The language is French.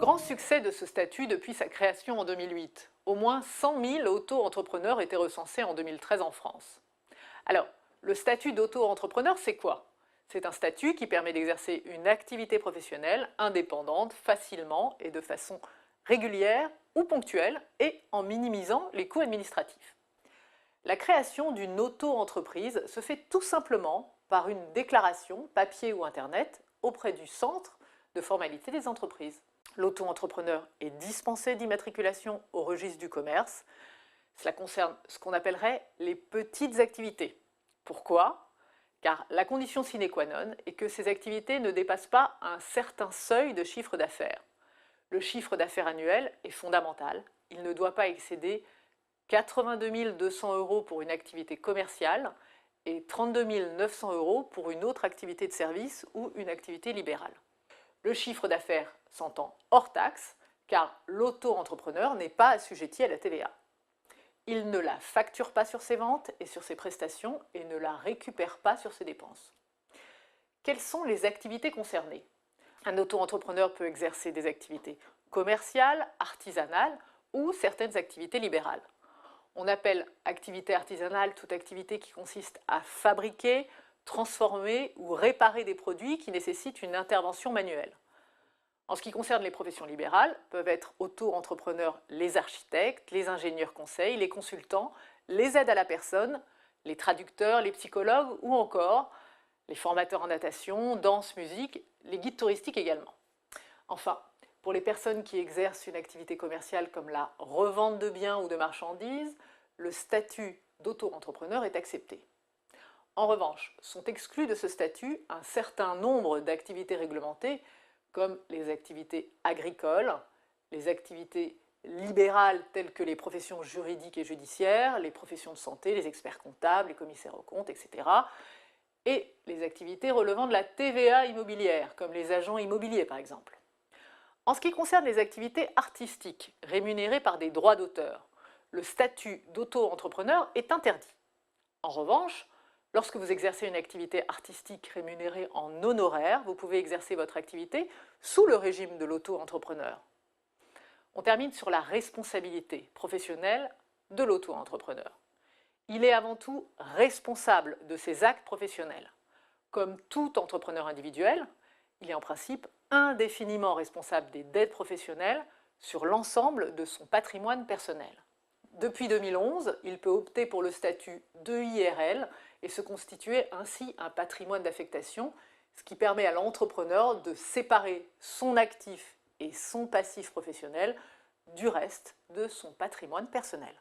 grand succès de ce statut depuis sa création en 2008. Au moins 100 000 auto-entrepreneurs étaient recensés en 2013 en France. Alors, le statut d'auto-entrepreneur, c'est quoi? C'est un statut qui permet d'exercer une activité professionnelle indépendante facilement et de façon régulière ou ponctuelle et en minimisant les coûts administratifs. La création d'une auto-entreprise se fait tout simplement par une déclaration, papier ou internet, auprès du centre de formalité des entreprises. L'auto-entrepreneur est dispensé d'immatriculation au registre du commerce. Cela concerne ce qu'on appellerait les petites activités. Pourquoi? Car la condition sine qua non est que ces activités ne dépassent pas un certain seuil de chiffre d'affaires. Le chiffre d'affaires annuel est fondamental. Il ne doit pas excéder 82 200 € pour une activité commerciale et 32 900 € pour une autre activité de service ou une activité libérale. Le chiffre d'affaires s'entend hors taxe, car l'auto-entrepreneur n'est pas assujetti à la TVA. Il ne la facture pas sur ses ventes et sur ses prestations et ne la récupère pas sur ses dépenses. Quelles sont les activités concernées? Un auto-entrepreneur peut exercer des activités commerciales, artisanales ou certaines activités libérales. On appelle activité artisanale toute activité qui consiste à fabriquer, transformer ou réparer des produits qui nécessitent une intervention manuelle. En ce qui concerne les professions libérales, peuvent être auto-entrepreneurs les architectes, les ingénieurs conseils, les consultants, les aides à la personne, les traducteurs, les psychologues ou encore les formateurs en natation, danse, musique, les guides touristiques également. Enfin, pour les personnes qui exercent une activité commerciale comme la revente de biens ou de marchandises, le statut d'auto-entrepreneur est accepté. En revanche, sont exclus de ce statut un certain nombre d'activités réglementées comme les activités agricoles, les activités libérales telles que les professions juridiques et judiciaires, les professions de santé, les experts comptables, les commissaires aux comptes, etc. et les activités relevant de la TVA immobilière, comme les agents immobiliers par exemple. En ce qui concerne les activités artistiques rémunérées par des droits d'auteur, le statut d'auto-entrepreneur est interdit. En revanche, lorsque vous exercez une activité artistique rémunérée en honoraires, vous pouvez exercer votre activité sous le régime de l'auto-entrepreneur. On termine sur la responsabilité professionnelle de l'auto-entrepreneur. Il est avant tout responsable de ses actes professionnels. Comme tout entrepreneur individuel, il est en principe indéfiniment responsable des dettes professionnelles sur l'ensemble de son patrimoine personnel. Depuis 2011, il peut opter pour le statut d'EIRL et se constituer ainsi un patrimoine d'affectation, ce qui permet à l'entrepreneur de séparer son actif et son passif professionnel du reste de son patrimoine personnel.